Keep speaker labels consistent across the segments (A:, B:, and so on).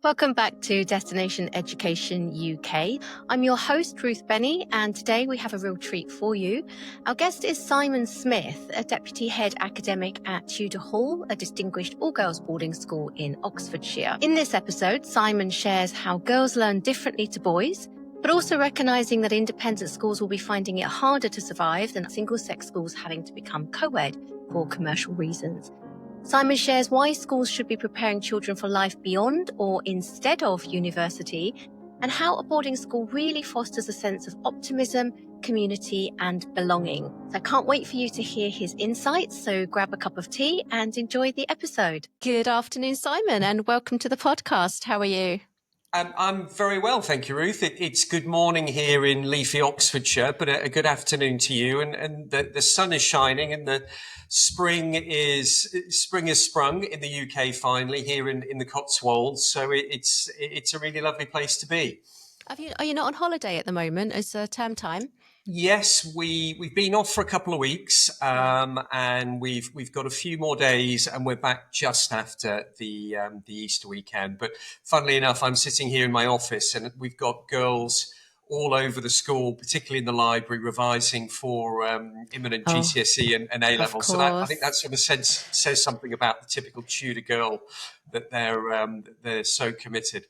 A: Welcome back to Destination Education UK. I'm your host, Ruth Benny, and today we have a real treat for you. Our guest is Simon Smith, a Deputy Head Academic at Tudor Hall, a distinguished all-girls boarding school in Oxfordshire. In this episode, Simon shares how girls learn differently to boys, but also recognising that independent schools will be finding it harder to survive than single-sex schools having to become co-ed for commercial reasons. Simon shares why schools should be preparing children for life beyond or instead of university, and how a boarding school really fosters a sense of optimism, community, and belonging. So I can't wait for you to hear his insights, so grab a cup of tea and enjoy the episode. Good afternoon, Simon, and welcome to the podcast. How are you?
B: I'm very well, thank you, Ruth. It's good morning here in leafy Oxfordshire, but a good afternoon to you. And the sun is shining, and the spring has sprung in the UK finally here in the Cotswolds. So it's a really lovely place to be.
A: Are you not on holiday at the moment? It's term time.
B: Yes, we've been off for a couple of weeks, and we've got a few more days, and we're back just after the Easter weekend. But funnily enough, I'm sitting here in my office, and we've got girls all over the school, particularly in the library, revising for imminent GCSE and A level. So I think that sort of says something about the typical Tudor girl, that they're so committed.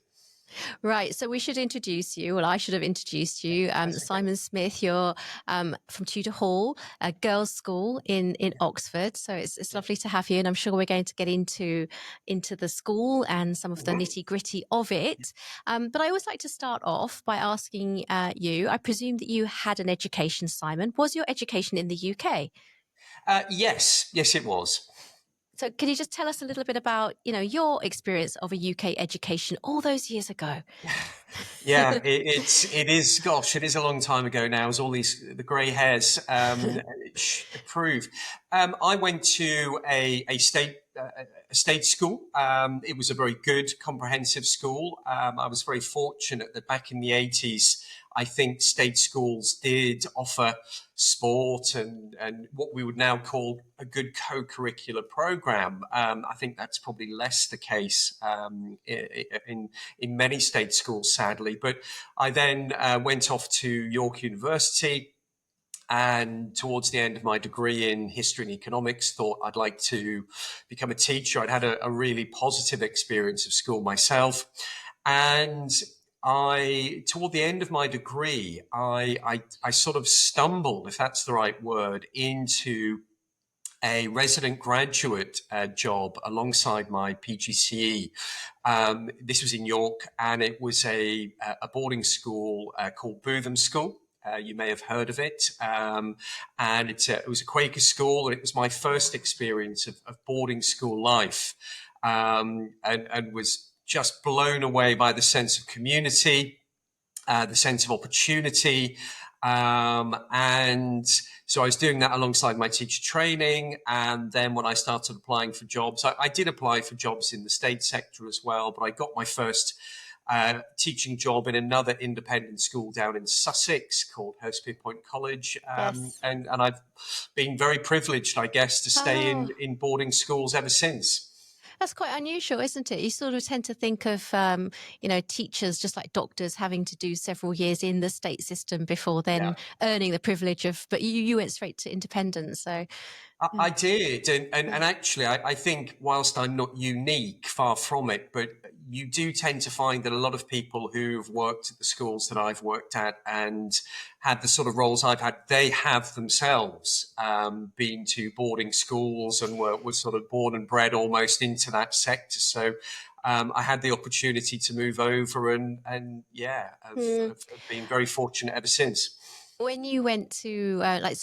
A: Right, so we should introduce you. Well, I should have introduced you. Simon Smith, you're from Tudor Hall, a girls' school in Oxford. So it's lovely to have you, and I'm sure we're going to get into the school and some of the nitty-gritty of it. But I always like to start off by asking you, I presume that you had an education, Simon. Was your education in the UK?
B: Yes, it was.
A: So can you just tell us a little bit about, your experience of a UK education all those years ago?
B: Yeah, it is. Gosh, it is a long time ago now, as all the grey hairs prove. I went to a state school. It was a very good, comprehensive school. I was very fortunate that back in the 80s, I think state schools did offer sport and what we would now call a good co-curricular program. I think that's probably less the case in many state schools, sadly. But I then went off to York University, and towards the end of my degree in history and economics, thought I'd like to become a teacher. I'd had a really positive experience of school myself, and toward the end of my degree, I sort of stumbled, if that's the right word, into a resident graduate job alongside my PGCE. This was in York, and it was a boarding school called Bootham School. You may have heard of it. And it was a Quaker school, and it was my first experience of boarding school life, and was just blown away by the sense of community, the sense of opportunity. And so I was doing that alongside my teacher training. And then when I started applying for jobs, I did apply for jobs in the state sector as well, but I got my first teaching job in another independent school down in Sussex called Hurstpierpoint College. And I've been very privileged, I guess, to stay in boarding schools ever since.
A: That's quite unusual, isn't it? You sort of tend to think of, teachers, just like doctors, having to do several years in the state system before then earning the privilege of, but you went straight to independence. So
B: I did. And actually, I think whilst I'm not unique, far from it, but you do tend to find that a lot of people who've worked at the schools that I've worked at and had the sort of roles I've had, they have themselves been to boarding schools and were sort of born and bred almost into that sector. So I had the opportunity to move over and I've been very fortunate ever since.
A: when you went to,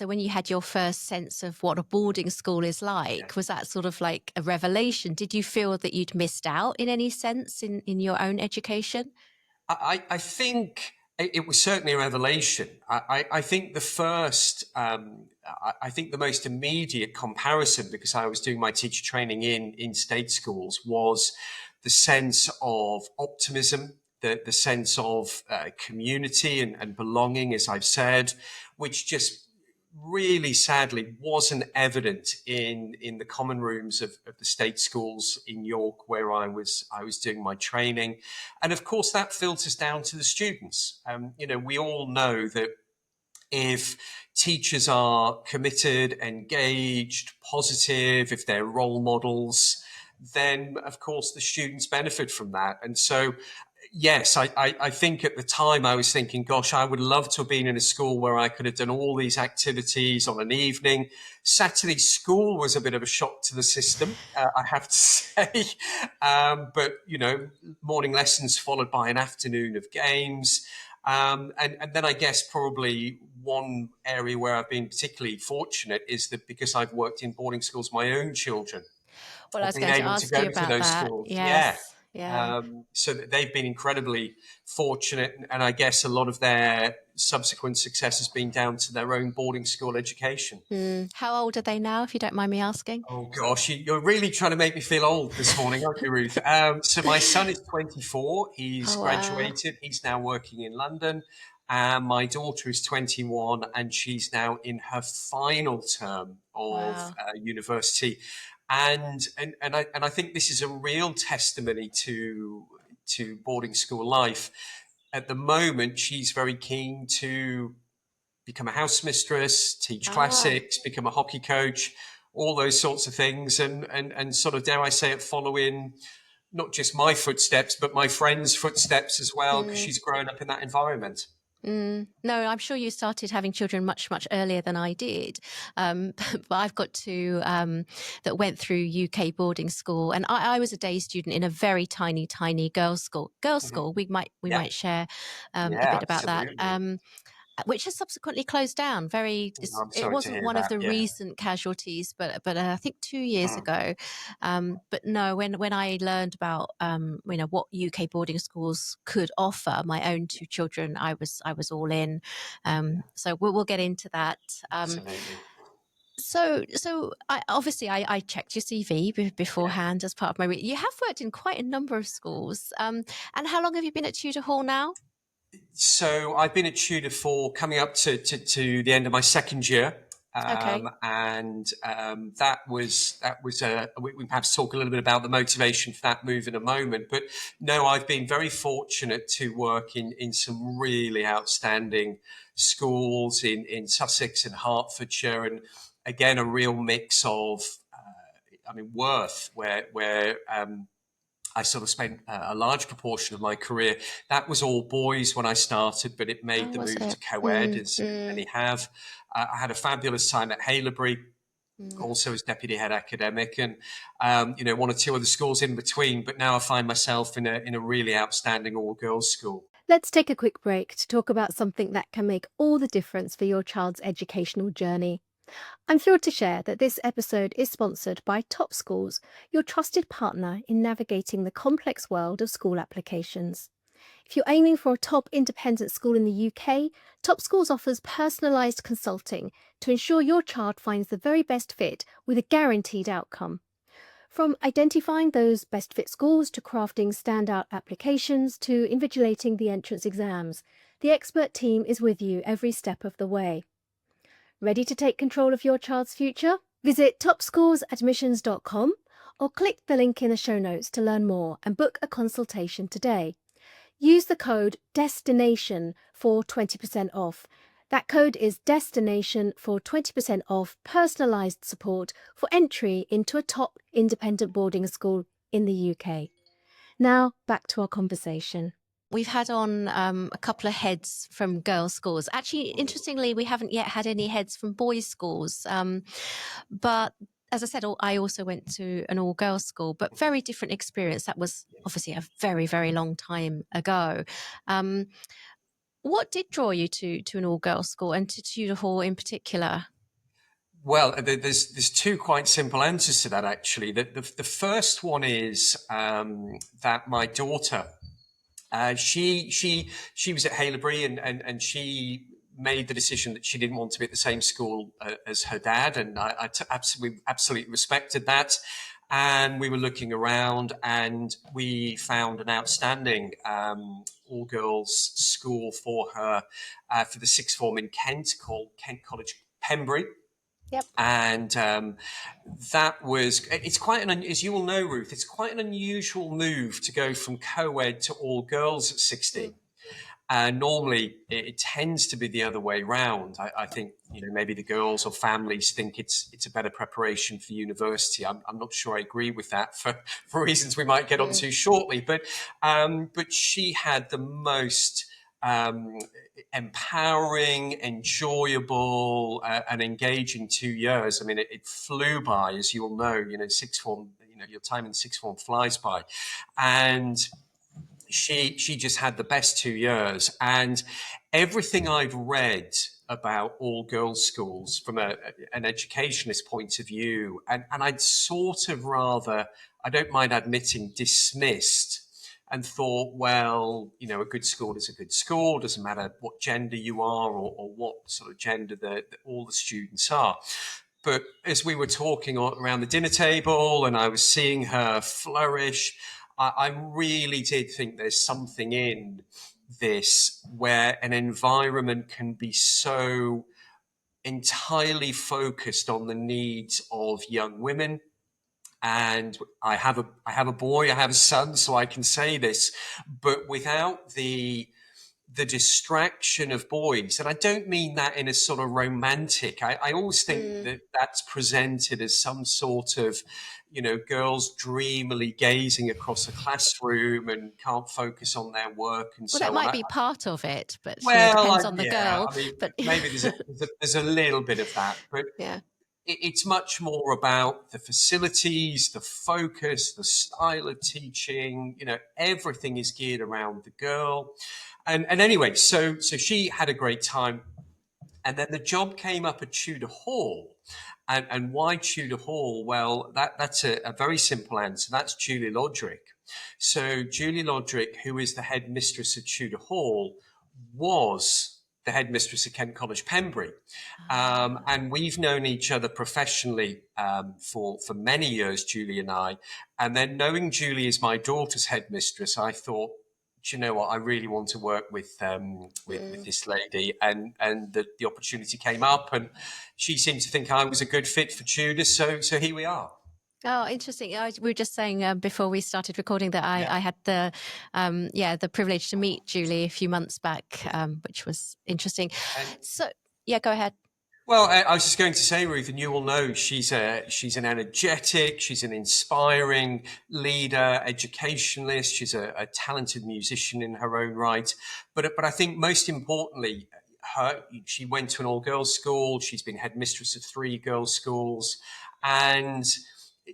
A: when you had your first sense of what a boarding school is like, was that sort of like a revelation? Did you feel that you'd missed out in any sense in your own education?
B: I think it was certainly a revelation. I think the first, I think the most immediate comparison, because I was doing my teacher training in state schools, was the sense of optimism, the sense of community and belonging, as I've said, which just really sadly wasn't evident in the common rooms of the state schools in York, where I was doing my training. And of course that filters down to the students. We all know that if teachers are committed, engaged, positive, if they're role models, then of course the students benefit from that. And so yes, I think at the time I was thinking, gosh, I would love to have been in a school where I could have done all these activities on an evening. Saturday school was a bit of a shock to the system, I have to say. But, morning lessons followed by an afternoon of games. And then I guess probably one area where I've been particularly fortunate is that because I've worked in boarding schools, my own children
A: Well, I
B: have
A: was
B: been
A: going to
B: able to
A: ask you
B: go to
A: about
B: those
A: that.
B: schools. Yeah.
A: Yes. Yeah.
B: So that they've been incredibly fortunate. And I guess a lot of their subsequent success has been down to their own boarding school education.
A: How old are they now, if you don't mind me asking?
B: Oh, gosh, you're really trying to make me feel old this morning, aren't you, Ruth? So my son is 24. He's
A: Oh, wow.
B: graduated. He's now working in London. And my daughter is 21, and she's now in her final term of
A: Wow.
B: university. And I think this is a real testimony to boarding school life. At the moment, she's very keen to become a house mistress, teach
A: Ah.
B: classics, become a hockey coach, all those sorts of things, and sort of, dare I say it, follow in not just my footsteps but my friends' footsteps as well, because
A: Mm.
B: she's grown up in that environment.
A: No, I'm sure you started having children much, much earlier than I did. But I've got two that went through UK boarding school, and I was a day student in a very tiny, tiny girls' school. Girls'
B: Mhm.
A: school. We
B: Yeah,
A: might share a
B: yeah,
A: bit about that.
B: absolutely.
A: Which has subsequently closed down.
B: I'm
A: It
B: sorry to
A: wasn't
B: hear
A: one of
B: that.
A: the
B: Yeah.
A: recent casualties, but I think 2 years
B: Mm.
A: ago. But no, when I learned about what UK boarding schools could offer my own two children, I was all in. So we'll get into that.
B: Absolutely.
A: So I checked your CV
B: Yeah.
A: beforehand as part of my. You have worked in quite a number of schools. And how long have you been at Tudor Hall now?
B: So I've been at Tudor for coming up to the end of my second year.
A: Okay.
B: And that was we can perhaps talk a little bit about the motivation for that move in a moment. But no, I've been very fortunate to work in some really outstanding schools in Sussex and Hertfordshire, and again a real mix of Worth, where I sort of spent a large proportion of my career. That was all boys when I started, but it made
A: Oh,
B: the
A: was
B: move
A: it?
B: to co-ed, as
A: Mm.
B: many have. I had a fabulous time at Haileybury,
A: Mm.
B: also as deputy head academic, and one or two other schools in between. But now I find myself in a really outstanding all-girls school.
C: Let's take a quick break to talk about something that can make all the difference for your child's educational journey. I'm thrilled to share that this episode is sponsored by Top Schools, your trusted partner in navigating the complex world of school applications. If you're aiming for a top independent school in the UK, Top Schools offers personalised consulting to ensure your child finds the very best fit with a guaranteed outcome. From identifying those best fit schools to crafting standout applications to invigilating the entrance exams, the expert team is with you every step of the way. Ready to take control of your child's future? Visit topschoolsadmissions.com or click the link in the show notes to learn more and book a consultation today. Use the code DESTINATION for 20% off. That code is DESTINATION for 20% off personalised support for entry into a top independent boarding school in the UK. Now, back to our conversation.
A: We've had on a couple of heads from girls' schools. Actually, interestingly, we haven't yet had any heads from boys' schools. But as I said, I also went to an all-girls school, but very different experience. That was obviously a very, very long time ago. What did draw you to an all-girls school and to Tudor Hall in particular?
B: Well, there's two quite simple answers to that, actually. The first one is that my daughter, she was at Haileybury, and she made the decision that she didn't want to be at the same school as her dad, and absolutely respected that. And we were looking around, and we found an outstanding all-girls school for her for the sixth form in Kent, called Kent College Pembury.
A: Yep.
B: And it's quite as you will know, Ruth, it's quite an unusual move to go from co-ed to all girls at 16. And normally it tends to be the other way round. I think, maybe the girls or families think it's a better preparation for university. I'm not sure I agree with that for reasons we might get onto shortly. But she had the most empowering, enjoyable, and engaging 2 years. I mean, it flew by, as you all know. Sixth form. Your time in sixth form flies by, and she just had the best 2 years. And everything I've read about all girls schools from an educationist point of view, and I'd sort of rather, I don't mind admitting, dismissed and thought, well, a good school is a good school. Doesn't matter what gender you are or what sort of gender all the students are. But as we were talking around the dinner table and I was seeing her flourish, I really did think there's something in this where an environment can be so entirely focused on the needs of young women. And I have a boy, I have a son, so I can say this, but without the distraction of boys. And I don't mean that in a sort of romantic. I always think that that's presented as some sort of, girls dreamily gazing across a classroom and can't focus on their work and so on.
A: Well, that might be part of it, but
B: well,
A: depends on the girl.
B: I mean,
A: But
B: maybe there's a little bit of that, but
A: yeah.
B: It's much more about the facilities, the focus, the style of teaching. Everything is geared around the girl. And anyway, so she had a great time. And then the job came up at Tudor Hall. And why Tudor Hall? Well, that's a very simple answer. That's Julie Lodrick. So Julie Lodrick, who is the headmistress at Tudor Hall, was the headmistress at Kent College, Pembury. And we've known each other professionally for many years, Julie and I. And then knowing Julie is my daughter's headmistress, I thought, do you know what? I really want to work with this lady. And the opportunity came up, and she seemed to think I was a good fit for Tudor. So here we are.
A: Oh, interesting. We were just saying before we started recording that I had the privilege to meet Julie a few months back, which was interesting. So, go ahead.
B: Well, I was just going to say, Ruth, and you all know she's an energetic, she's an inspiring leader, educationalist. She's a talented musician in her own right. But I think most importantly, she went to an all-girls school. She's been headmistress of 3 girls' schools, and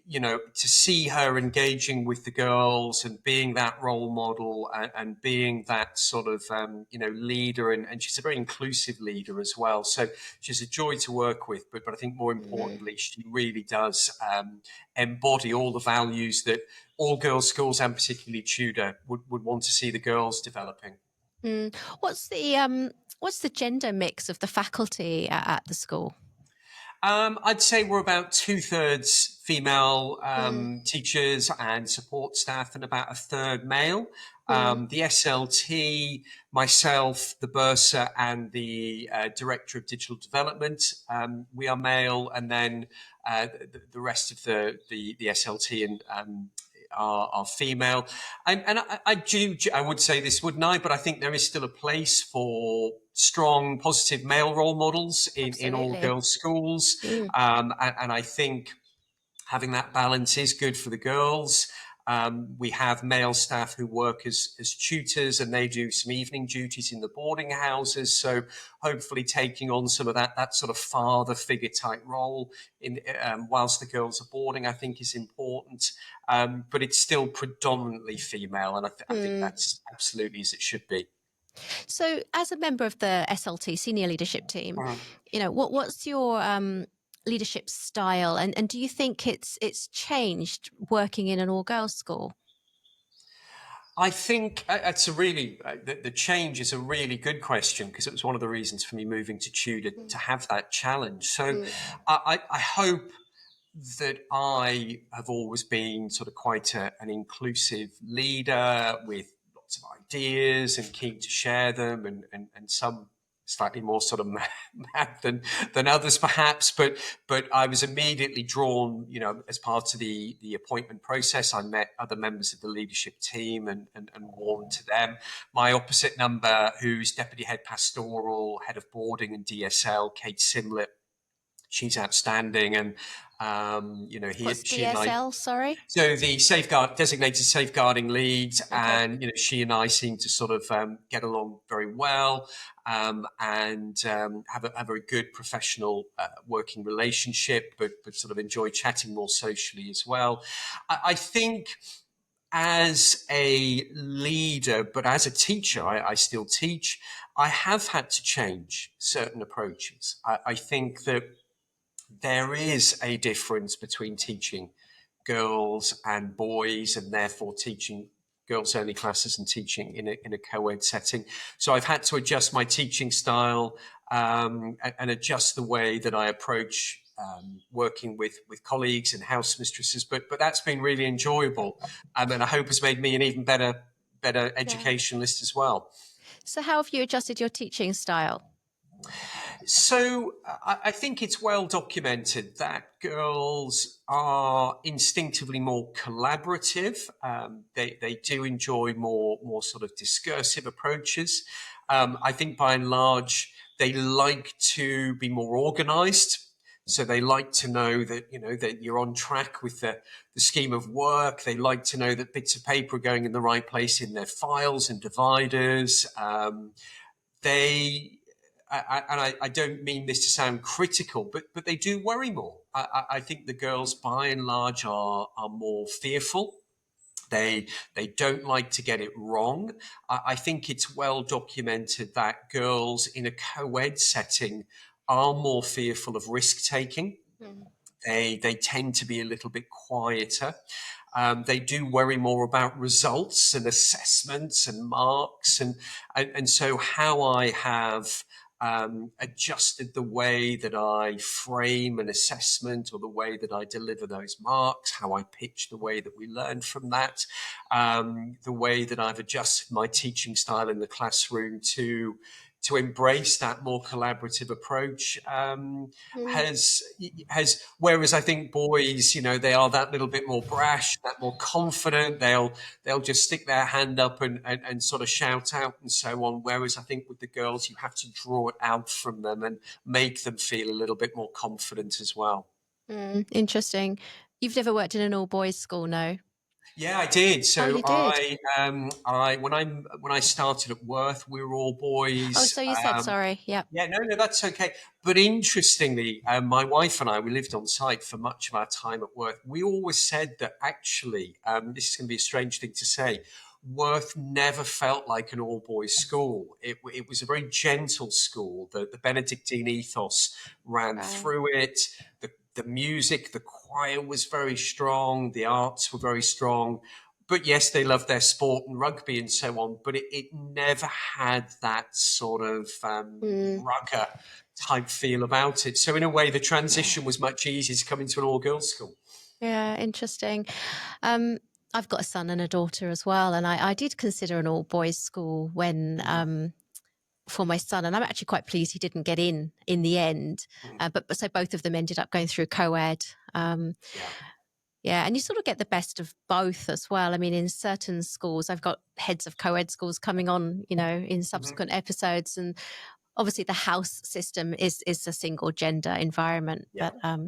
B: to see her engaging with the girls and being that role model and being that sort of, leader. And she's a very inclusive leader as well. So she's a joy to work with. But I think more importantly, she really does embody all the values that all girls schools, and particularly Tudor, would want to see the girls developing.
A: What's the gender mix of the faculty at the school?
B: I'd say we're about 2/3 female teachers and support staff, and about 1/3 male. The SLT, myself, the bursar, and the director of digital development, we are male, and then the rest of the SLT and are female. And I would say this, wouldn't I? But I think there is still a place for strong, positive male role models in all girls schools. And I think having that balance is good for the girls. We have male staff who work as tutors, and they do some evening duties in the boarding houses. So hopefully taking on some of that sort of father figure type role in whilst the girls are boarding, I think is important. But it's still predominantly female, and I think that's absolutely as it should be.
A: So as a member of the SLT senior leadership team, what's your leadership style, and do you think it's changed working in an all-girls school?
B: I think it's the change is a really good question, because it was one of the reasons for me moving to Tudor to have that challenge. So I hope that I have always been sort of quite an inclusive leader with lots of ideas and keen to share them, and some slightly more sort of mad than others perhaps, but I was immediately drawn, as part of the appointment process. I met other members of the leadership team and warmed to them. My opposite number, who's deputy head pastoral, head of boarding and DSL, Kate Simlett, she's outstanding, and
A: What's
B: she and I.
A: DSL? Sorry.
B: So the designated safeguarding lead, okay. And she and I seem to sort of get along very well, and have a very good professional working relationship, but sort of enjoy chatting more socially as well. I think as a leader, but as a teacher, I still teach. I have had to change certain approaches. I think that there is a difference between teaching girls and boys, and therefore teaching girls only classes and teaching in a co-ed setting. So I've had to adjust my teaching style, and adjust the way that I approach working with colleagues and house mistresses. But that's been really enjoyable, and I hope has made me an even better educationalist as well.
A: So how have you adjusted your teaching style?
B: So I think it's well documented that girls are instinctively more collaborative. They do enjoy more sort of discursive approaches. I think by and large, they like to be more organized. So they like to know that, that you're on track with the scheme of work. They like to know that bits of paper are going in the right place in their files and dividers. I don't mean this to sound critical, but they do worry more. I think the girls, by and large, are more fearful. They don't like to get it wrong. I think it's well documented that girls in a co-ed setting are more fearful of risk taking. They tend to be a little bit quieter. They do worry more about results and assessments and marks, and so how I have adjusted the way that I frame an assessment or the way that I deliver those marks, how I pitch the way that we learn from that, the way that I've adjusted my teaching style in the classroom to embrace that more collaborative approach, has whereas I think boys, they are that little bit more brash, that more confident. They'll just stick their hand up and sort of shout out and so on. Whereas I think with the girls, you have to draw it out from them and make them feel a little bit more confident as well.
A: Interesting. You've never worked in an all boys school, no?
B: Yeah, I did. So
A: you did?
B: When I started at Worth, we were all boys.
A: Oh, so you said, sorry. Yeah.
B: Yeah, no, that's okay. But interestingly, my wife and I, we lived on site for much of our time at Worth. We always said that actually, this is going to be a strange thing to say, Worth never felt like an all-boys school. It was a very gentle school. The Benedictine ethos ran through it. The music, the choir was very strong. The arts were very strong. But yes, they loved their sport and rugby and so on. But it never had that sort of rugged type feel about it. So in a way, the transition was much easier to come into an all-girls school.
A: Yeah, interesting. I've got a son and a daughter as well. And I did consider an all-boys school when... for my son, and I'm actually quite pleased he didn't get in the end. But so both of them ended up going through co-ed. Yeah, and you sort of get the best of both as well. I mean, in certain schools, I've got heads of co-ed schools coming on, in subsequent episodes, and obviously the house system is a single gender environment.
B: Yeah.
A: But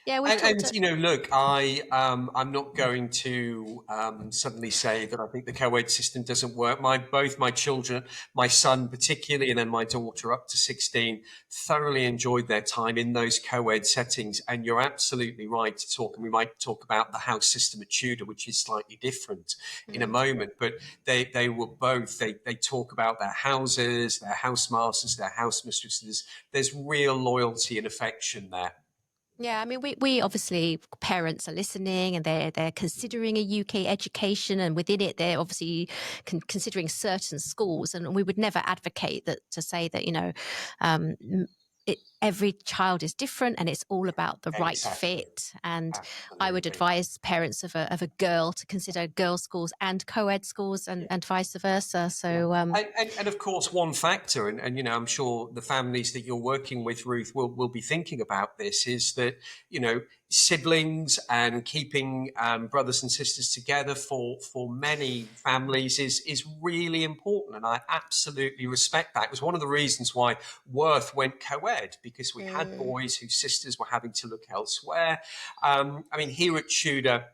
A: yeah,
B: look, I'm not going to suddenly say that I think the co-ed system doesn't work. Both my children, my son particularly, and then my daughter up to 16, thoroughly enjoyed their time in those co-ed settings. And you're absolutely right to talk, and we might talk about the house system at Tudor, which is slightly different in a moment. But they were both, they talk about their houses, their house masters, their house mistresses. There's real loyalty and affection there.
A: Yeah, I mean, we obviously, parents are listening and they're considering a UK education, and within it, they're obviously considering certain schools. And we would never advocate that to say that, every child is different and it's all about the right
B: Exactly.
A: fit. And I would
B: Absolutely.
A: advise parents of a girl to consider girls' schools and co-ed schools and vice versa. So,
B: And of course, one factor, and I'm sure the families that you're working with, Ruth, will be thinking about this, is that siblings and keeping brothers and sisters together for many families is really important, and I absolutely respect that. It was one of the reasons why Worth went co-ed, because we had boys whose sisters were having to look elsewhere. I mean, here at Tudor,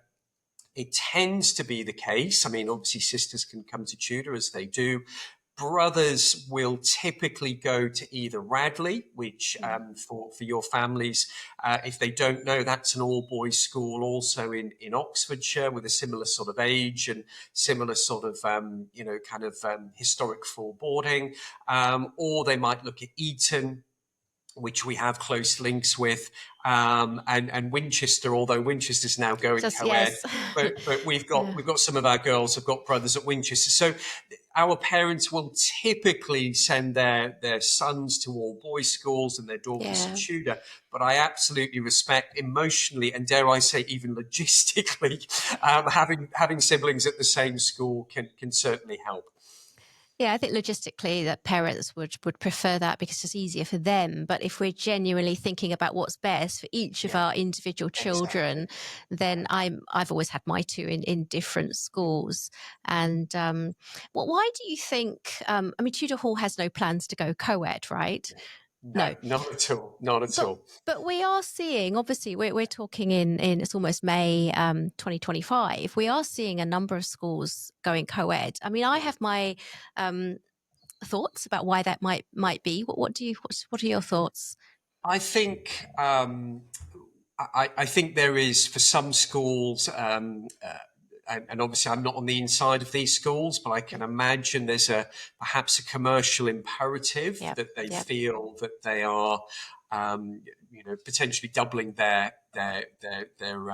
B: it tends to be the case. I mean, obviously, sisters can come to Tudor as they do. Brothers will typically go to either Radley, which for your families, if they don't know, that's an all boys school also in Oxfordshire, with a similar sort of age and similar sort of historic full boarding. Or they might look at Eton, which we have close links with, and Winchester, although Winchester's now going
A: just
B: co-ed,
A: yes.
B: but we've got some of our girls have got brothers at Winchester. So our parents will typically send their sons to all boys schools and their daughters to Tudor. But I absolutely respect emotionally, and dare I say even logistically, having siblings at the same school can certainly help.
A: Yeah, I think logistically that parents would prefer that because it's easier for them. But if we're genuinely thinking about what's best for each of our individual children, then I've always had my two in different schools. And why do you think? I mean, Tudor Hall has no plans to go co-ed, right?
B: No, not at all. Not at all.
A: But we are seeing, obviously, we're talking in it's almost May 2025. We are seeing a number of schools going co-ed. I mean, I have my thoughts about why that might be. What are your thoughts?
B: I think I think there is, for some schools, and obviously I'm not on the inside of these schools, but I can imagine there's perhaps a commercial imperative that they feel that they are, potentially doubling their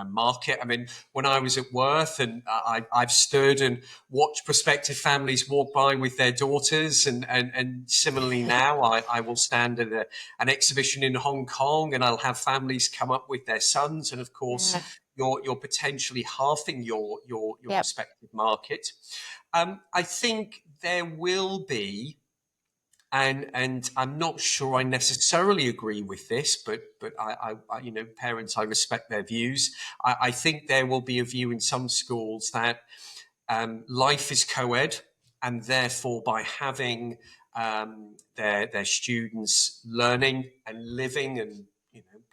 B: market. I mean, when I was at Worth, and I've stood and watched prospective families walk by with their daughters, and similarly now, I will stand at an exhibition in Hong Kong, and I'll have families come up with their sons, and of course, you're potentially halving your respective market. I think there will be. And I'm not sure I necessarily agree with this, but I parents, I respect their views. I think there will be a view in some schools that life is co-ed, and therefore by having their students learning and living and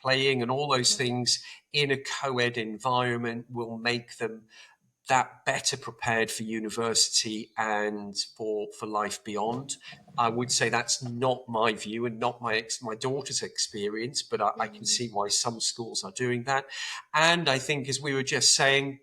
B: playing and all those things in a co-ed environment will make them that better prepared for university and for life beyond. I would say that's not my view and not my daughter's experience, but I can see why some schools are doing that. And I think, as we were just saying,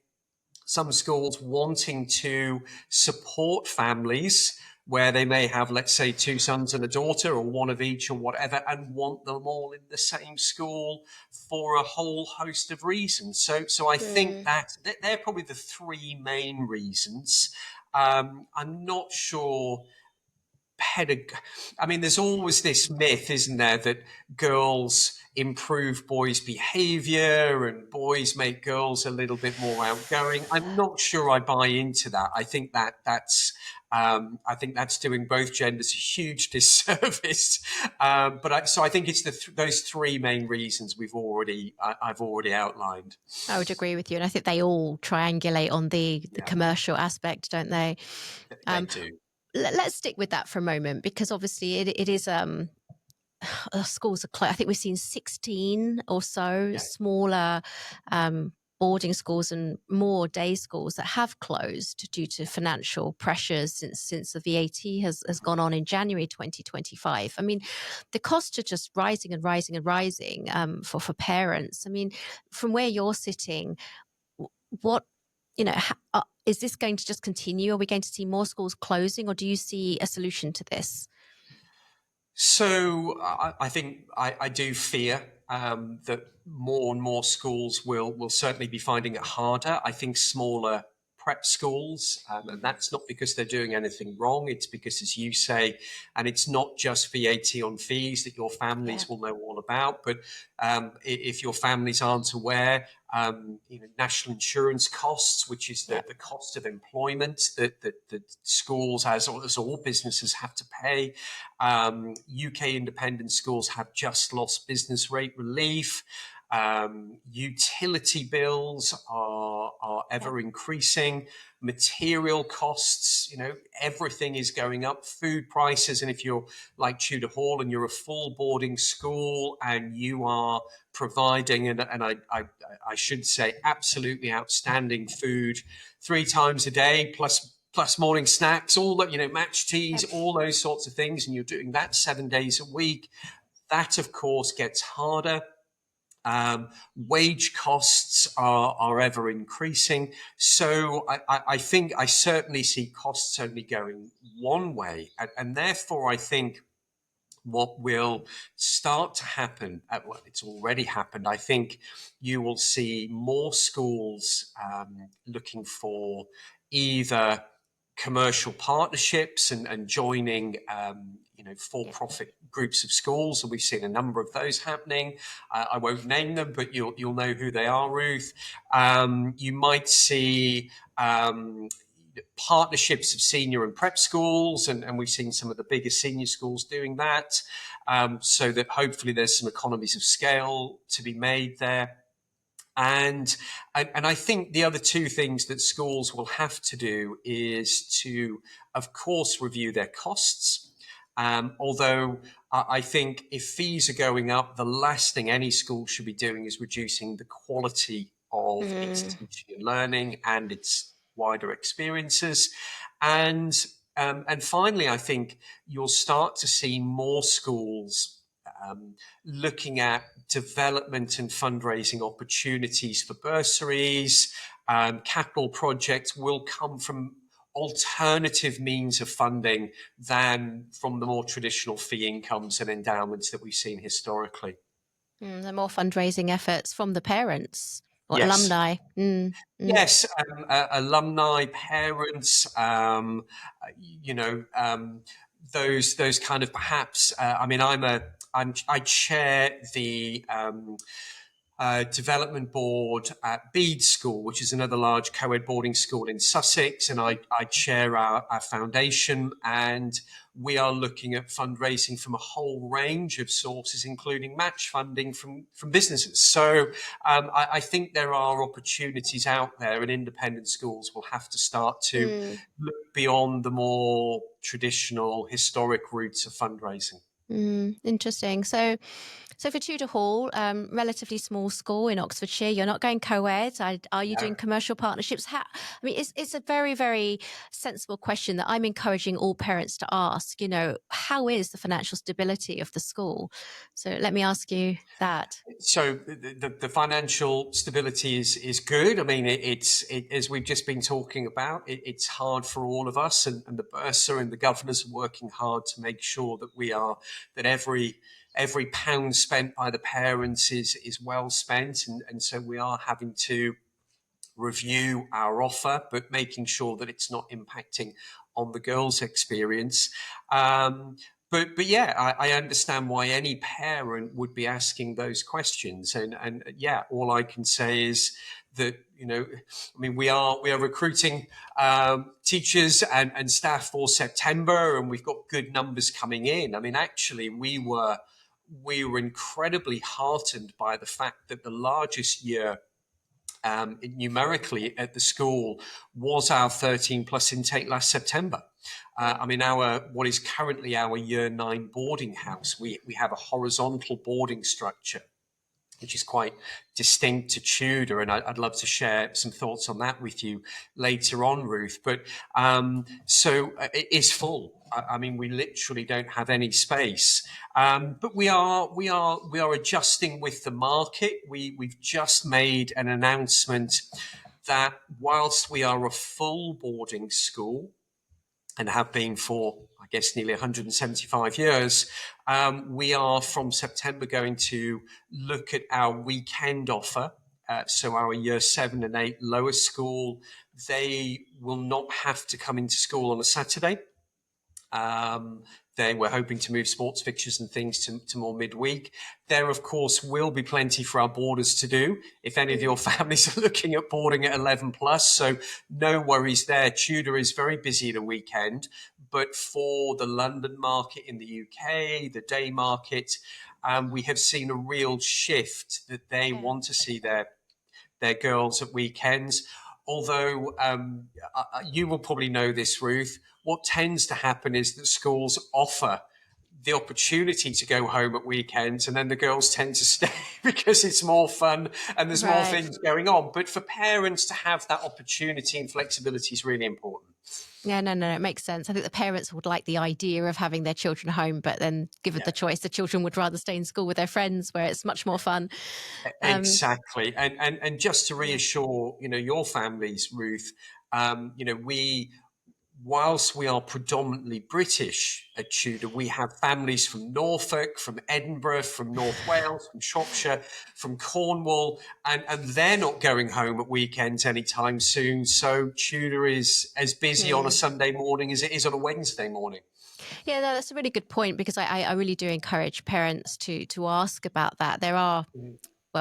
B: some schools wanting to support families where they may have, let's say, two sons and a daughter, or one of each, or whatever, and want them all in the same school for a whole host of reasons. So I think that they're probably the three main reasons. I'm not sure. I mean, there's always this myth, isn't there, that girls improve boys' behavior and boys make girls a little bit more outgoing. I'm not sure I buy into that. I think that's doing both genders a huge disservice. So I think it's those three main reasons I've already outlined.
A: I would agree with you, and I think they all triangulate on the commercial aspect, don't they?
B: They do.
A: Let's stick with that for a moment, because obviously it is schools are closed. I think we've seen 16 or so smaller boarding schools and more day schools that have closed due to financial pressures since the VAT has gone on in January 2025. I mean, the costs are just rising and rising and rising for parents. I mean, from where you're sitting, what is this going to just continue? Are we going to see more schools closing, or do you see a solution to this?
B: So I think I do fear that more and more schools will certainly be finding it harder. I think smaller prep schools, and that's not because they're doing anything wrong. It's because, as you say, and it's not just VAT on fees that your families will know all about, but if your families aren't aware, national insurance costs, which is the cost of employment that schools, as all businesses, have to pay. UK independent schools have just lost business rate relief. Utility bills are ever increasing. Material costs, everything is going up. Food prices, and if you're like Tudor Hall and you're a full boarding school and you are providing, and I should say, absolutely outstanding food 3 times a day, plus morning snacks, all that, match teas, all those sorts of things, and you're doing that 7 days a week, that of course gets harder. Wage costs are ever increasing. So I think I certainly see costs only going one way. And therefore, I think what will start to happen, well, it's already happened, I think you will see more schools looking for either commercial partnerships and joining for-profit groups of schools, and we've seen a number of those happening. I won't name them, but you'll know who they are, Ruth. You might see partnerships of senior and prep schools, and we've seen some of the biggest senior schools doing that, so that hopefully there's some economies of scale to be made there. And I think the other 2 things that schools will have to do is to, of course, review their costs. Although I think if fees are going up, the last thing any school should be doing is reducing the quality of its teaching and learning and its wider experiences. And finally, I think you'll start to see more schools looking at development and fundraising opportunities for bursaries. Capital projects will come from alternative means of funding than from the more traditional fee incomes and endowments that we've seen historically.
A: The more fundraising efforts from the parents or
B: Yes.
A: alumni.
B: Yes, alumni, parents, those kind of, perhaps. I chair the development board at Bede School, which is another large co-ed boarding school in Sussex, and I chair our foundation, and we are looking at fundraising from a whole range of sources, including match funding from businesses. So I think there are opportunities out there, and independent schools will have to start to look beyond the more traditional, historic routes of fundraising.
A: Interesting. So for Tudor Hall, relatively small school in Oxfordshire, you're not going co-ed. Are you doing commercial partnerships? It's a very, very sensible question that I'm encouraging all parents to ask. How is the financial stability of the school? So let me ask you that.
B: So the financial stability is good. I mean, it's as we've just been talking about, it's hard for all of us, and the bursar and the governors are working hard to make sure that every pound spent by the parents is well spent, and so we are having to review our offer, but making sure that it's not impacting on the girls' experience. But yeah, I understand why any parent would be asking those questions, and yeah, all I can say is that we are recruiting teachers and staff for September, and we've got good numbers coming in. I mean, actually, we were incredibly heartened by the fact that the largest year numerically at the school was our 13 plus intake last September. What is currently our year 9 boarding house, we have a horizontal boarding structure, which is quite distinct to Tudor, and I'd love to share some thoughts on that with you later on, Ruth. But so it is full. We literally don't have any space, but we are adjusting with the market. We've just made an announcement that whilst we are a full boarding school and have been for, I guess, nearly 175 years, we are from September going to look at our weekend offer so our year 7 and 8 lower school, they will not have to come into school on a Saturday. They were hoping to move sports fixtures and things to more midweek. There, of course, will be plenty for our boarders to do if any of your families are looking at boarding at 11 plus. So no worries there. Tudor is very busy the weekend. But for the London market in the UK, the day market, we have seen a real shift that they want to see their girls at weekends. Although you will probably know this, Ruth, what tends to happen is that schools offer the opportunity to go home at weekends, and then the girls tend to stay because it's more fun and there's more things going on. But for parents to have that opportunity and flexibility is really important.
A: Yeah, no, it makes sense. I think the parents would like the idea of having their children home, but then given the choice, the children would rather stay in school with their friends where it's much more fun.
B: Exactly. And just to reassure, your families, Ruth, whilst we are predominantly British at Tudor, we have families from Norfolk, from Edinburgh, from North Wales, from Shropshire, from Cornwall, and they're not going home at weekends anytime soon. So Tudor is as busy on a Sunday morning as it is on a Wednesday morning.
A: Yeah, no, that's a really good point, because I really do encourage parents to ask about that. There are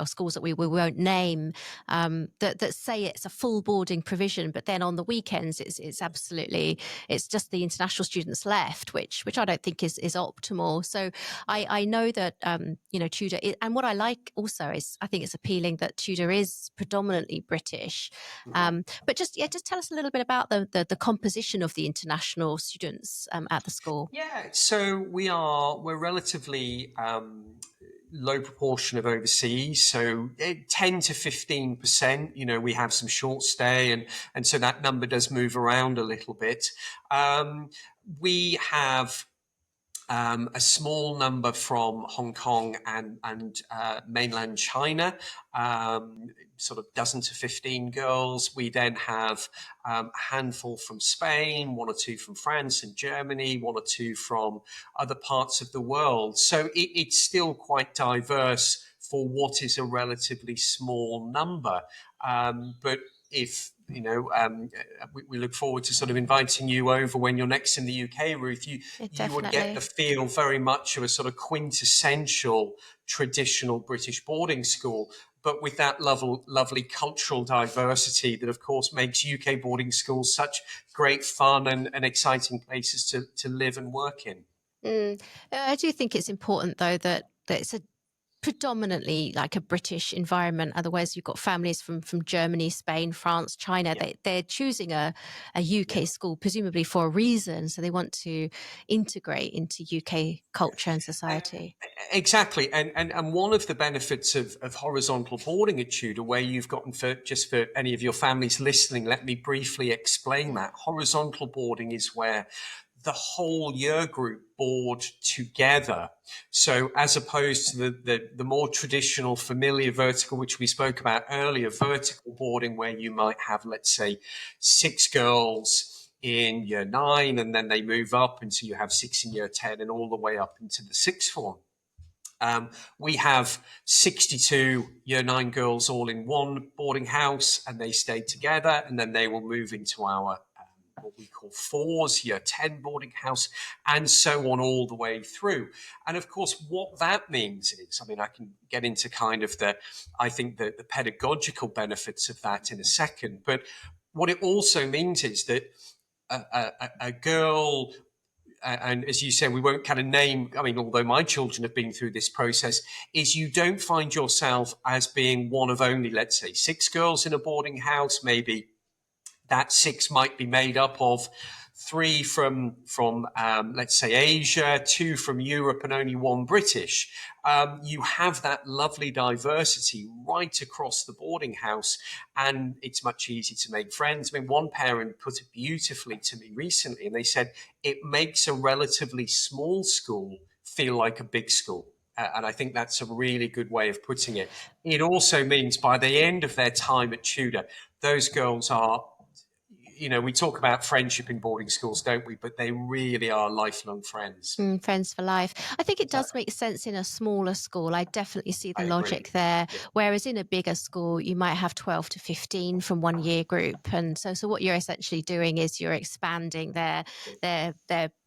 A: schools that we won't name that say it's a full boarding provision, but then on the weekends it's absolutely, it's just the international students left, which I don't think is optimal. So I know that Tudor and what I like also is I think it's appealing that Tudor is predominantly British, but just tell us a little bit about the composition of the international students at the school.
B: Yeah, so we're relatively low proportion of overseas, so 10 to 15%. We have some short stay, and so that number does move around a little bit. We have a small number from Hong Kong and mainland China, sort of dozen to 15 girls. We then have a handful from Spain, 1 or 2 from France and Germany, 1 or 2 from other parts of the world. So it's still quite diverse for what is a relatively small number. But if we look forward to sort of inviting you over when you're next in the UK, Ruth. You would get the feel very much of a sort of quintessential traditional British boarding school, but with that lovely cultural diversity that, of course, makes UK boarding schools such great fun and exciting places to live and work in.
A: I do think it's important, though, that it's a predominantly like a British environment. Otherwise, you've got families from Germany, Spain, France, China. They're choosing a UK school, presumably for a reason. So they want to integrate into UK culture and society.
B: Exactly. And one of the benefits of horizontal boarding at Tudor, where you've gotten, for any of your families listening, let me briefly explain that. Horizontal boarding is where the whole year group board together. So as opposed to the more traditional familiar vertical, which we spoke about earlier, vertical boarding, where you might have, let's say, 6 girls in year 9, and then they move up, and so you have 6 in year 10 and all the way up into the 6th form. We have 62 year 9 girls all in one boarding house, and they stay together, and then they will move into our what we call 4s, year 10 boarding house, and so on all the way through. And of course, what that means is, I can get into kind of the pedagogical benefits of that in a second, but what it also means is that a girl, and as you said, we won't kind of name, although my children have been through this process, is you don't find yourself as being one of only, let's say, 6 girls in a boarding house. Maybe that 6 might be made up of 3 from let's say, Asia, 2 from Europe, and only 1 British. You have that lovely diversity right across the boarding house, and it's much easier to make friends. One parent put it beautifully to me recently, and they said it makes a relatively small school feel like a big school. And I think that's a really good way of putting it. It also means by the end of their time at Tudor, those girls are we talk about friendship in boarding schools, don't we? But they really are lifelong friends.
A: Friends for life. I think it does
B: Exactly.
A: make sense in a smaller school. I definitely see the
B: I agree.
A: logic there.
B: Yeah.
A: Whereas in a bigger school, you might have 12 to 15 from one year group. And so what you're essentially doing is you're expanding their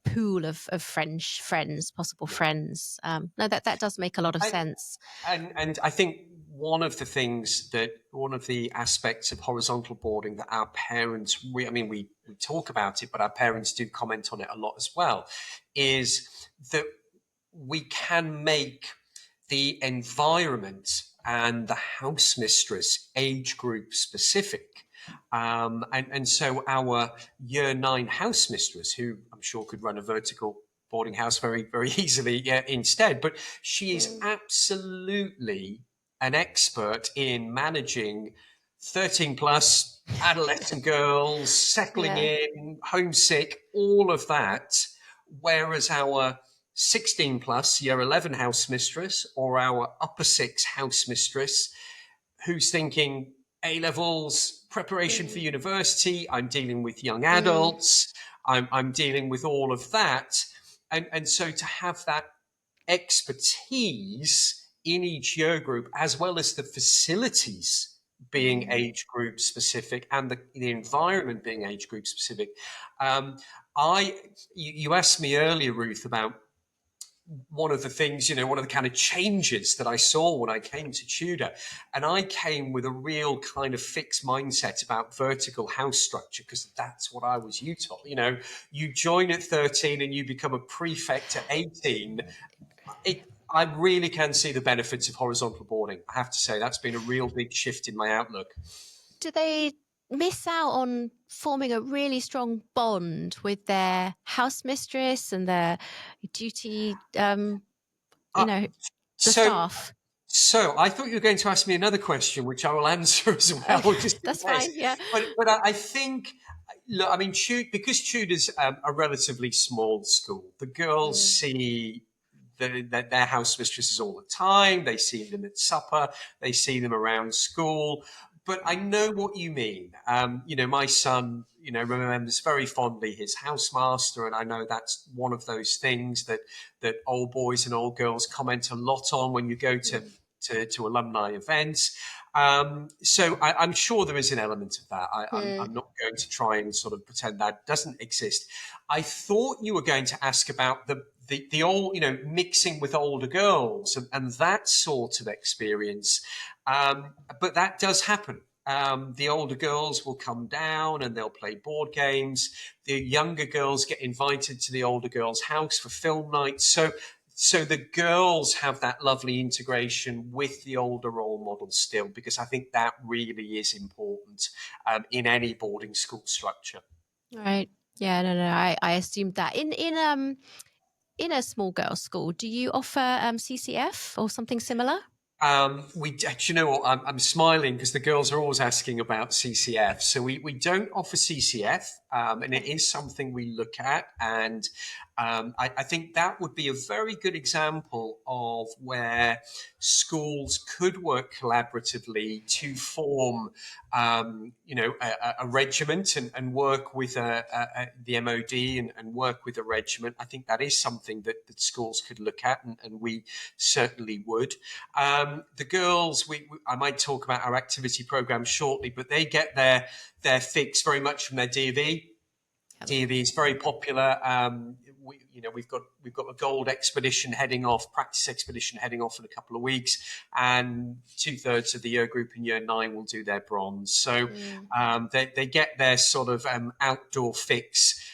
A: pool of friends, possible friends. No, that does make a lot of sense.
B: And I think one of the aspects of horizontal boarding that our parents, we talk about it, but our parents do comment on it a lot as well, is that we can make the environment and the house mistress age group specific. And so our year 9 house mistress, who I'm sure could run a vertical boarding house very, very easily instead, but she is absolutely an expert in managing 13 plus adolescent girls, settling in, homesick, all of that. Whereas our 16 plus year 11 house mistress or our upper 6 house mistress, who's thinking A levels, preparation for university, I'm dealing with young adults, I'm dealing with all of that. And so to have that expertise in each year group, as well as the facilities being age group specific and the environment being age group specific. You asked me earlier, Ruth, about one of the things, one of the kind of changes that I saw when I came to Tudor. And I came with a real kind of fixed mindset about vertical house structure, because that's what I was taught. You join at 13 and you become a prefect at 18. I really can see the benefits of horizontal boarding. I have to say that's been a real big shift in my outlook.
A: Do they miss out on forming a really strong bond with their house mistress and their duty, the staff?
B: So I thought you were going to ask me another question, which I will answer as well. Just
A: That's
B: in case.
A: fine, yeah.
B: But I think, look, I mean, because Tudor's a relatively small school, the girls see their house mistresses all the time. They see them at supper. They see them around school. But I know what you mean. My son, remembers very fondly his housemaster, and I know that's one of those things that old boys and old girls comment a lot on when you go to alumni events. So I'm sure there is an element of that. I'm not going to try and sort of pretend that doesn't exist. I thought you were going to ask about the old, mixing with older girls and that sort of experience. But that does happen. The older girls will come down and they'll play board games. The younger girls get invited to the older girls' house for film nights. So the girls have that lovely integration with the older role models still, because I think that really is important in any boarding school structure.
A: Right. Yeah, no, I assumed that. In a small girls' school, do you offer CCF or something similar?
B: You know what? I'm smiling because the girls are always asking about CCF. So we don't offer CCF, and it is something we look at. And I think that would be a very good example of where schools could work collaboratively to form, a regiment and work with the MOD and work with a regiment. I think that is something that schools could look at, and we certainly would. The girls, I might talk about our activity program shortly, but they get their fix very much from their DV. DV is very popular. We've got a gold expedition heading off, practice expedition heading off in a couple of weeks, and 2/3 of the year group in year 9 will do their bronze. So they get their sort of outdoor fix.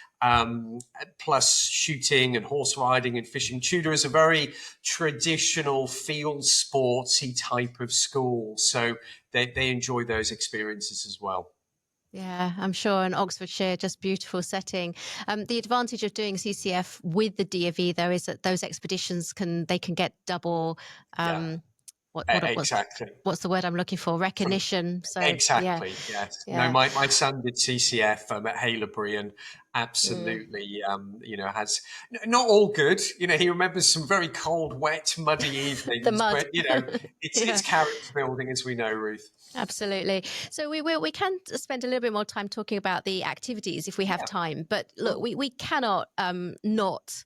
B: Plus shooting and horse riding and fishing. Tudor is a very traditional field sportsy type of school, so they enjoy those experiences as well.
A: Yeah, I'm sure. In Oxfordshire, just beautiful setting. The advantage of doing CCF with the DofE, though, is that those expeditions can get double.
B: Exactly.
A: What's the word I'm looking for? Recognition. So
B: exactly. Yeah. Yes.
A: Yeah.
B: No, my son did CCF at Haileybury, absolutely, has not all good. He remembers some very cold, wet, muddy
A: The
B: evenings,
A: mud.
B: but it's
A: Yeah.
B: character building, as we know, Ruth.
A: Absolutely. So we can spend a little bit more time talking about the activities if we have
B: Yeah,
A: time. But look,
B: sure.
A: we cannot not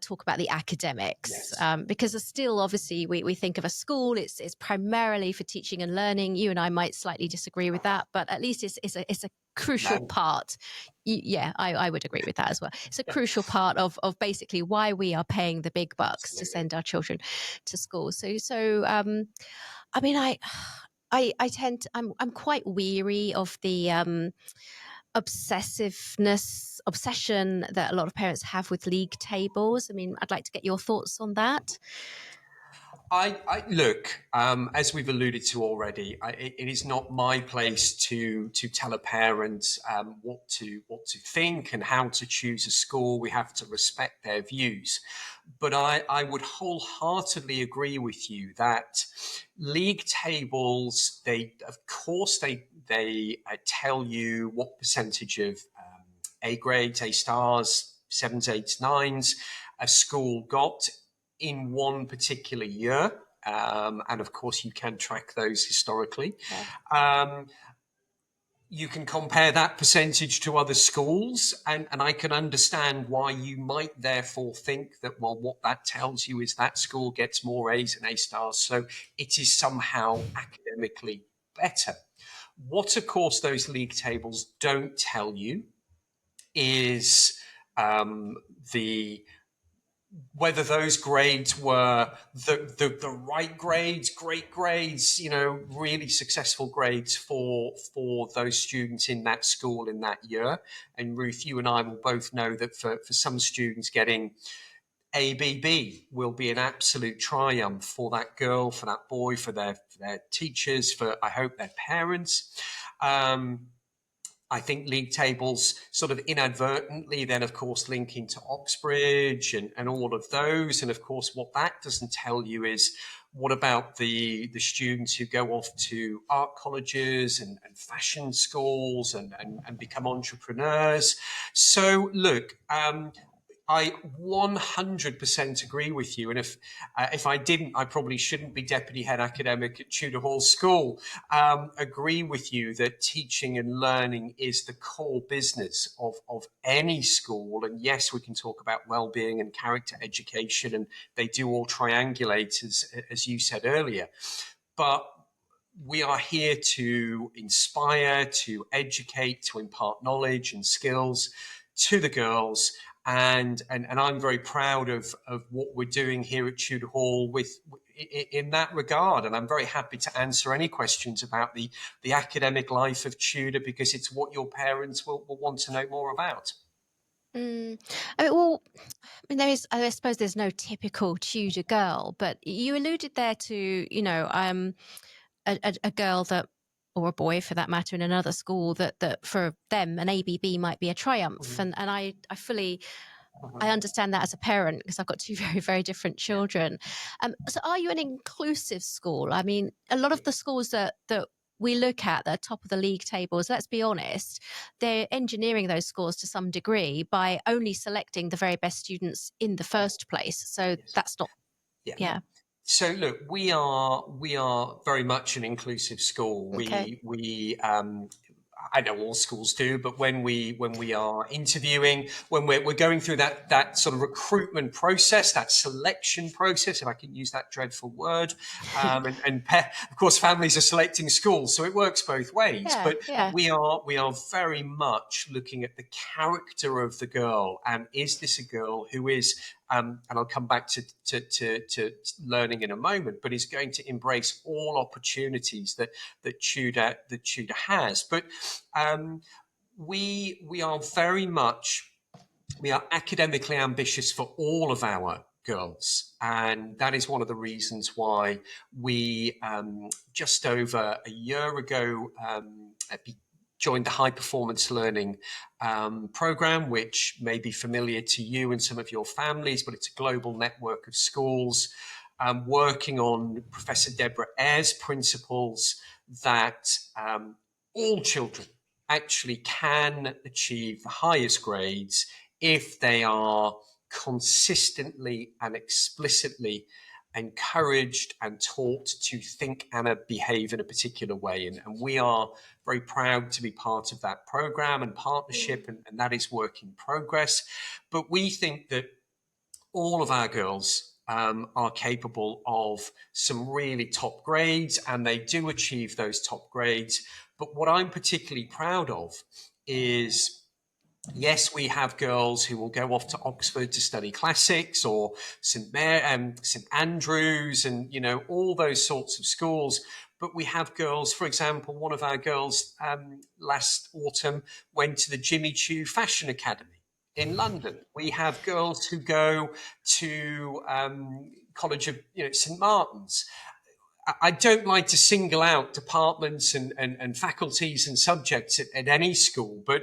A: talk about the academics,
B: Yes.
A: because there's still, obviously, we think of a school. It's primarily for teaching and learning. You and I might slightly disagree with that, but at least it's a crucial
B: No.
A: part. Yeah, I would agree with that as well. It's a crucial part of basically why we are paying the big bucks to
B: Absolutely.
A: send our children to school. So I mean, I tend to, I'm quite weary of the obsession that a lot of parents have with league tables. I mean, I'd like to get your thoughts on that.
B: I look, as we've alluded to already. It is not my place to tell a parent what to think and how to choose a school. We have to respect their views, but I would wholeheartedly agree with you that league tables, of course they tell you what percentage of A grades, A stars, sevens, eights, nines a school got in one particular year. And of course, you can track those historically.
A: Yeah.
B: You can compare that percentage to other schools, and I can understand why you might therefore think that, well, what that tells you is that school gets more A's and A stars, so it is somehow academically better. What, of course, those league tables don't tell you is the whether those grades were the right grades, great grades, really successful grades for those students in that school in that year. And Ruth, you and I will both know that for some students, getting ABB will be an absolute triumph for that girl, for that boy, for their teachers, for, I hope, their parents. I think league tables sort of inadvertently then, of course, link into Oxbridge and all of those. And of course, what that doesn't tell you is, what about the students who go off to art colleges and fashion schools and become entrepreneurs? So look, I 100% agree with you. And if I didn't, I probably shouldn't be deputy head academic at Tudor Hall School. Agree with you that teaching and learning is the core business of any school. And yes, we can talk about well-being and character education, and they do all triangulate, as you said earlier. But we are here to inspire, to educate, to impart knowledge and skills to the girls. And I'm very proud of what we're doing here at Tudor Hall in that regard. And I'm very happy to answer any questions about the academic life of Tudor, because it's what your parents will want to know more about.
A: I mean, well, I suppose there's no typical Tudor girl, but you alluded there to, a girl that, or a boy for that matter, in another school that for them an ABB might be a triumph,
B: Mhm.
A: and I fully
B: Mhm.
A: I understand that as a parent, because I've got two very, very different children. So are you an inclusive school? I mean, a lot of the schools that we look at the top of the league tables, let's be honest, they're engineering those scores to some degree by only selecting the very best students in the first place. So
B: Yes.
A: that's not,
B: Yeah.
A: yeah.
B: So look, we are very much an inclusive school.
A: Okay.
B: We I know all schools do, but when we are interviewing, when we're going through that sort of recruitment process, that selection process, if I can use that dreadful word, of course families are selecting schools, so it works both ways.
A: Yeah,
B: But
A: yeah.
B: we are very much looking at the character of the girl, and is this a girl who is and I'll come back to learning in a moment, but is going to embrace all opportunities that Tudor has. But we are very much, we are academically ambitious for all of our girls, and that is one of the reasons why we just over a year ago joined the High Performance Learning program, which may be familiar to you and some of your families, but it's a global network of schools working on Professor Deborah Ayres' principles that all children actually can achieve the highest grades if they are consistently and explicitly encouraged and taught to think and behave in a particular way. And we are very proud to be part of that program and partnership, and that is work in progress. But we think that all of our girls are capable of some really top grades, and they do achieve those top grades. But what I'm particularly proud of is, yes, we have girls who will go off to Oxford to study classics, or St Andrews, and all those sorts of schools. But we have girls, for example, one of our girls last autumn went to the Jimmy Choo Fashion Academy in London. We have girls who go to College of St Martin's. I don't like to single out departments and faculties and subjects at any school, but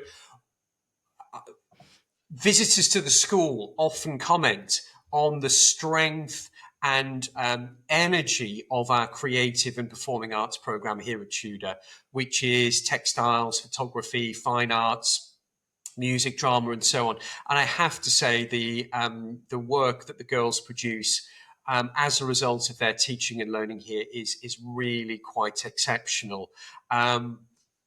B: visitors to the school often comment on the strength and energy of our creative and performing arts program here at Tudor, which is textiles, photography, fine arts, music, drama, and so on. And I have to say, the work that the girls produce as a result of their teaching and learning here is really quite exceptional.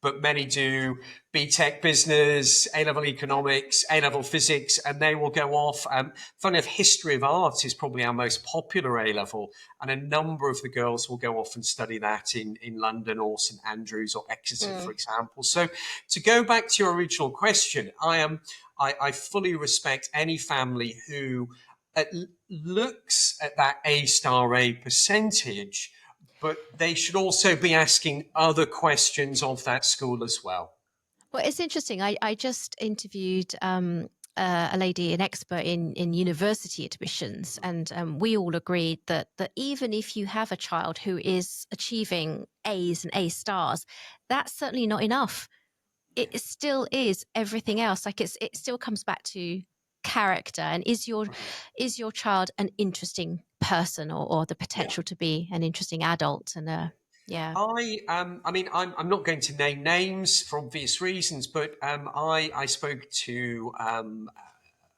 B: But many do BTEC business, A-level economics, A-level physics, and they will go off. Funny enough, history of art is probably our most popular A-level, and a number of the girls will go off and study that in London or St Andrews or Exeter, for example. So to go back to your original question, I fully respect any family who looks at that A*A percentage, but they should also be asking other questions of that school as well.
A: Well, it's interesting. I just interviewed a lady, an expert in university admissions, and we all agreed that even if you have a child who is achieving A's and A stars, that's certainly not enough. It still is everything else. Like it still comes back to character, and is your child an interesting person, or the potential to be an interesting adult? And yeah.
B: I mean, I'm not going to name names for obvious reasons, but I spoke to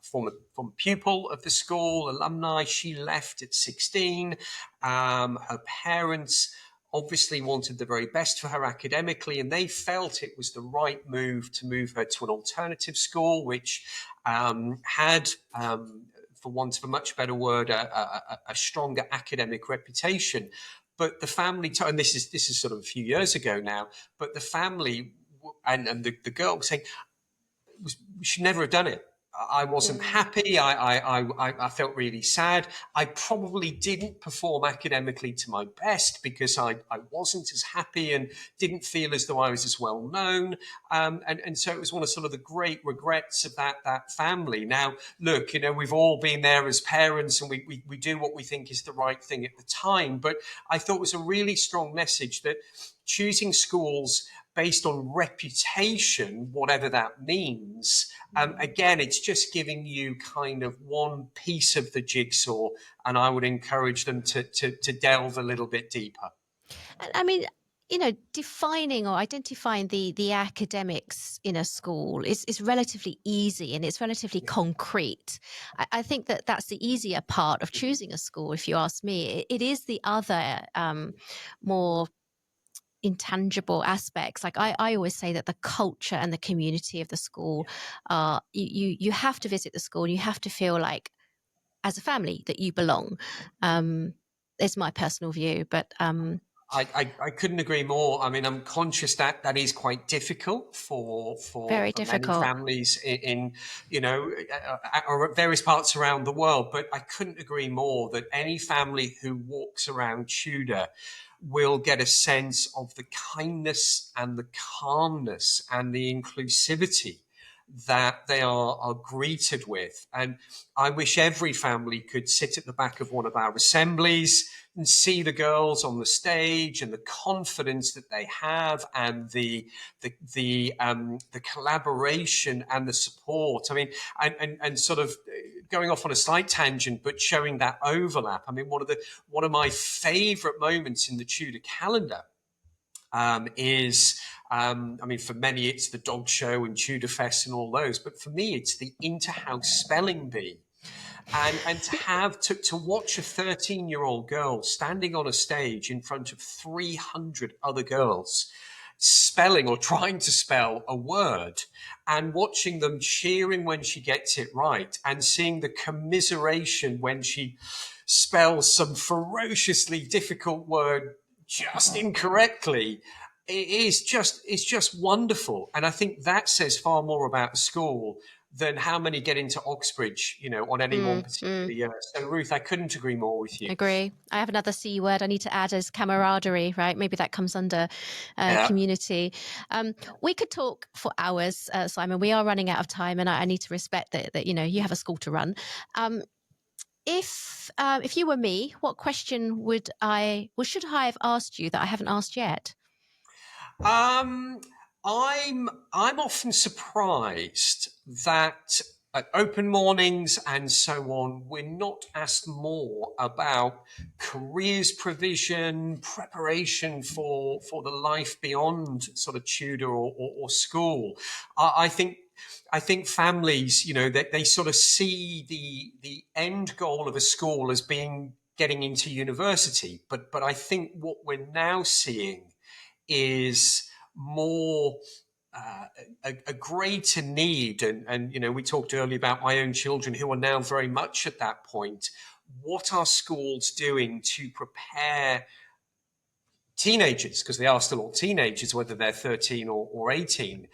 B: former pupil of the school, alumni. She left at 16. Her parents obviously wanted the very best for her academically, and they felt it was the right move to move her to an alternative school, which had, for want of a much better word, a stronger academic reputation. But the family, and this is sort of a few years ago now, but the family and the girl was saying, we should never have done it. I wasn't happy. I felt really sad. I probably didn't perform academically to my best because I wasn't as happy and didn't feel as though I was as well known. And so it was one of sort of the great regrets of that family. Now, look, we've all been there as parents, and we do what we think is the right thing at the time. But I thought it was a really strong message that choosing schools based on reputation, whatever that means, again, it's just giving you kind of one piece of the jigsaw, and I would encourage them to delve a little bit deeper.
A: I mean, defining or identifying the academics in a school is relatively easy, and it's relatively concrete. I think that's the easier part of choosing a school, if you ask me. It is the other more intangible aspects. Like I always say that the culture and the community of the school, you have to visit the school, and you have to feel like, as a family, that you belong. It's my personal view, but
B: I couldn't agree more. I mean, I'm conscious that is quite difficult for
A: very
B: many
A: difficult.
B: families in or various parts around the world. But I couldn't agree more that any family who walks around Tudor will get a sense of the kindness and the calmness and the inclusivity that they are greeted with. And I wish every family could sit at the back of one of our assemblies and see the girls on the stage and the confidence that they have, and the collaboration and the support. I mean, and sort of going off on a slight tangent, but showing that overlap. I mean, one of my favourite moments in the Tudor calendar is, I mean, for many, it's the dog show and Tudor Fest and all those. But for me, it's the inter-house spelling bee. And to watch a 13-year-old girl standing on a stage in front of 300 other girls spelling or trying to spell a word, and watching them cheering when she gets it right, and seeing the commiseration when she spells some ferociously difficult word just incorrectly, it's just wonderful. And I think that says far more about the school than how many get into Oxbridge, on any one particular year. So, Ruth, I couldn't agree more with you.
A: Agree. I have another C word I need to add as camaraderie, right? Maybe that comes under
B: Yeah.
A: community. We could talk for hours, Simon. We are running out of time, and I need to respect that you have a school to run. If you were me, what question should I have asked you that I haven't asked yet?
B: I'm often surprised that at open mornings and so on, we're not asked more about careers provision, preparation for the life beyond sort of Tudor or school. I think families, they sort of see the end goal of a school as being getting into university, but I think what we're now seeing is more a greater need, and we talked earlier about my own children who are now very much at that point. What are schools doing to prepare teenagers, because they are still all teenagers, whether they're 13 or 18,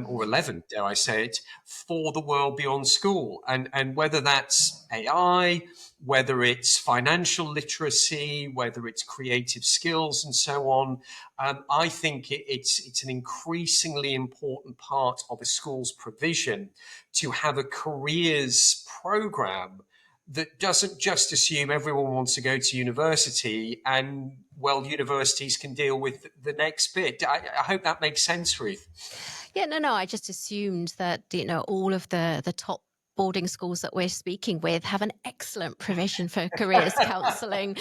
B: or 11, dare I say it, for the world beyond school? And whether that's AI, whether it's financial literacy, whether it's creative skills and so on, I think it's an increasingly important part of a school's provision to have a careers program that doesn't just assume everyone wants to go to university and, well, universities can deal with the next bit. I hope that makes sense, Ruth.
A: Yeah, no. I just assumed that all of the top boarding schools that we're speaking with have an excellent provision for careers counselling.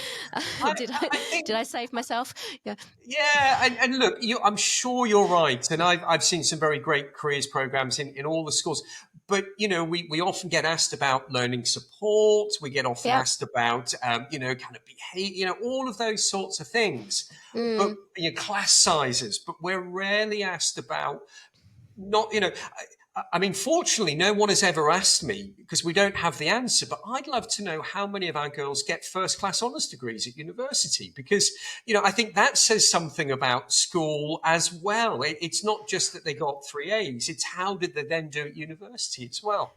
A: Did I save myself? Yeah.
B: Yeah, and look, I'm sure you're right, and I've seen some very great careers programs in all the schools. But we often get asked about learning support. We get often asked about kind of behavior, all of those sorts of things. But class sizes. But we're rarely asked about not. I mean, fortunately, no one has ever asked me because we don't have the answer. But I'd love to know how many of our girls get first-class honours degrees at university, because, I think that says something about school as well. It's not just that they got 3 A's; it's how did they then do at university as well.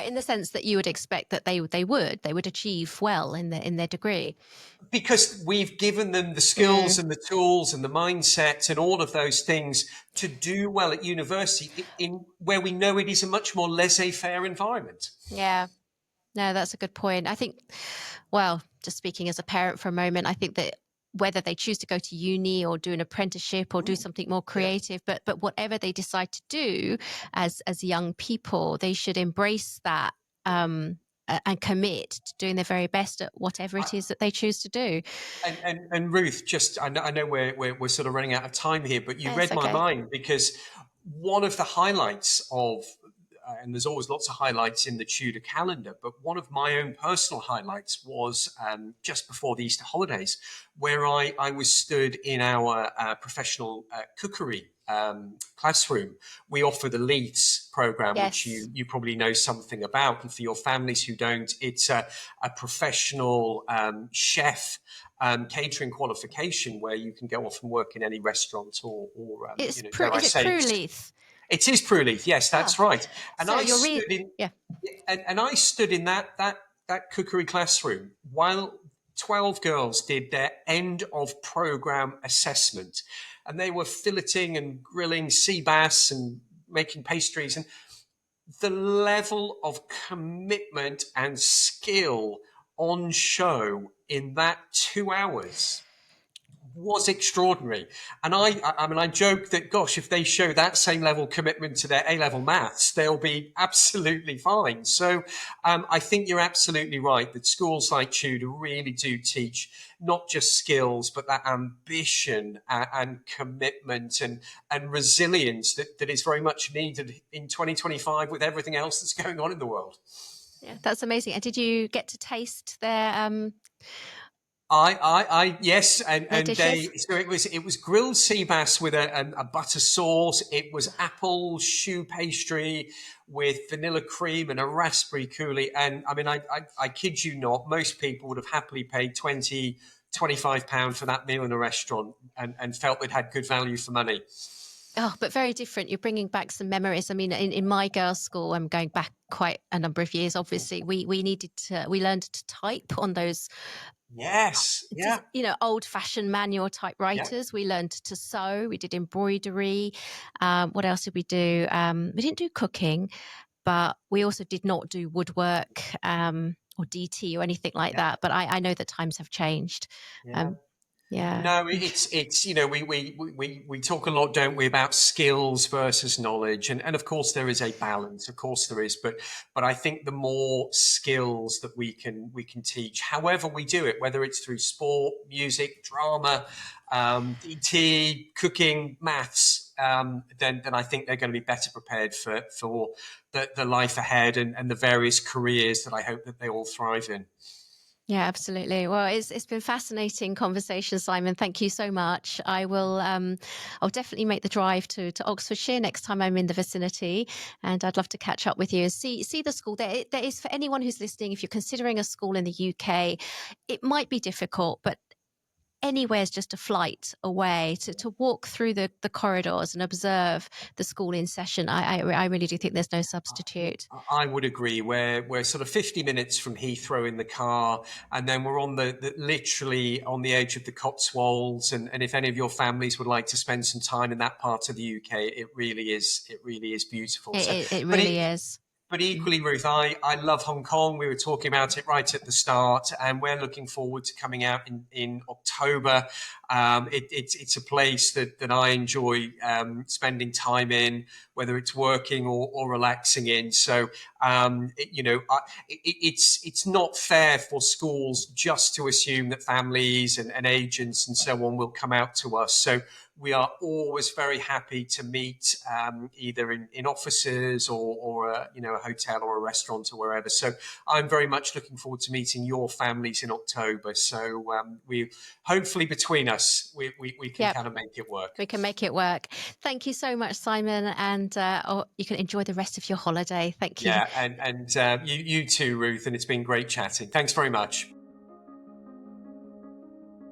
A: In the sense that you would expect that they would achieve well in their degree.
B: Because we've given them the skills and the tools and the mindset and all of those things to do well at university, in where we know it is a much more laissez-faire environment.
A: Yeah. No, that's a good point. I think, well, just speaking as a parent for a moment, I think that whether they choose to go to uni or do an apprenticeship or do something more creative, but whatever they decide to do as young people, they should embrace that and commit to doing their very best at whatever it is that they choose to do.
B: And Ruth, just I know we're sort of running out of time here, but you read my mind, because one of the highlights of and there's always lots of highlights in the Tudor calendar, but one of my own personal highlights was just before the Easter holidays, where I was stood in our professional cookery classroom. We offer the Leeds program, which you probably know something about. And for your families who don't, it's a professional chef catering qualification where you can go off and work in any restaurant or
A: is it Prue Leith?
B: It is Prue Leith. Yes, that's right. And
A: so
B: I stood in that cookery classroom while 12 girls did their end of program assessment, and they were filleting and grilling sea bass and making pastries, and the level of commitment and skill on show in that 2 hours was extraordinary. And I mean, I joke that, gosh, if they show that same level of commitment to their A-level maths, they'll be absolutely fine. So I think you're absolutely right that schools like Tudor really do teach not just skills, but that ambition and commitment and resilience that is very much needed in 2025 with everything else that's going on in the world.
A: Yeah, that's amazing. And did you get to taste their
B: yes, and
A: dishes?
B: so it was grilled sea bass with a butter sauce. It was apple choux pastry with vanilla cream and a raspberry coulis. And I mean, I kid you not, most people would have happily paid £25 for that meal in a restaurant and felt they'd had good value for money.
A: Oh, but very different. You're bringing back some memories. I mean, in my girls' school, I'm going back quite a number of years. Obviously, we learned to type on those,
B: Yes, yeah,
A: old-fashioned manual typewriters. We learned to sew. We did embroidery. What else did we do? We didn't do cooking, but we also did not do woodwork or DT or anything like that. But I know that times have changed.
B: yeah.
A: Yeah.
B: No, it's we talk a lot, don't we, about skills versus knowledge, and of course there is a balance, of course there is, but I think the more skills that we can teach, however we do it, whether it's through sport, music, drama, DT, cooking, maths, then I think they're going to be better prepared for the life ahead and the various careers that I hope that they all thrive in.
A: Yeah, absolutely. Well, it's been fascinating conversation, Simon. Thank you so much. I'll definitely make the drive to Oxfordshire next time I'm in the vicinity, and I'd love to catch up with you and see the school. There is, for anyone who's listening, if you're considering a school in the UK, it might be difficult, but anywhere's just a flight away to walk through the corridors and observe the school in session. I really do think there's no substitute.
B: I would agree. We're sort of 50 minutes from Heathrow in the car, and then we're on the literally on the edge of the Cotswolds. And if any of your families would like to spend some time in that part of the UK, it really is beautiful.
A: It really is.
B: But equally, Ruth, I love Hong Kong. We were talking about it right at the start, and we're looking forward to coming out in October. It's a place that I enjoy spending time in, whether it's working or relaxing in. So, it's not fair for schools just to assume that families and agents and so on will come out to us. So we are always very happy to meet either in offices or a hotel or a restaurant or wherever. So I'm very much looking forward to meeting your families in October. So we hopefully between us we can kind of make it work.
A: We can make it work. Thank you so much, Simon, and you can enjoy the rest of your holiday. Thank you.
B: Yeah, and you too, Ruth. And it's been great chatting. Thanks very much.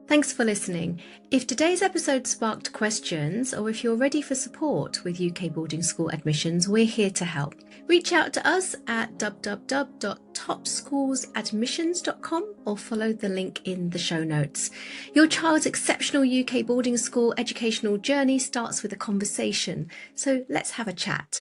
C: Thanks for listening. If today's episode sparked questions, or if you're ready for support with UK boarding school admissions, we're here to help. Reach out to us at www.topschoolsadmissions.com or follow the link in the show notes. Your child's exceptional UK boarding school educational journey starts with a conversation, so let's have a chat.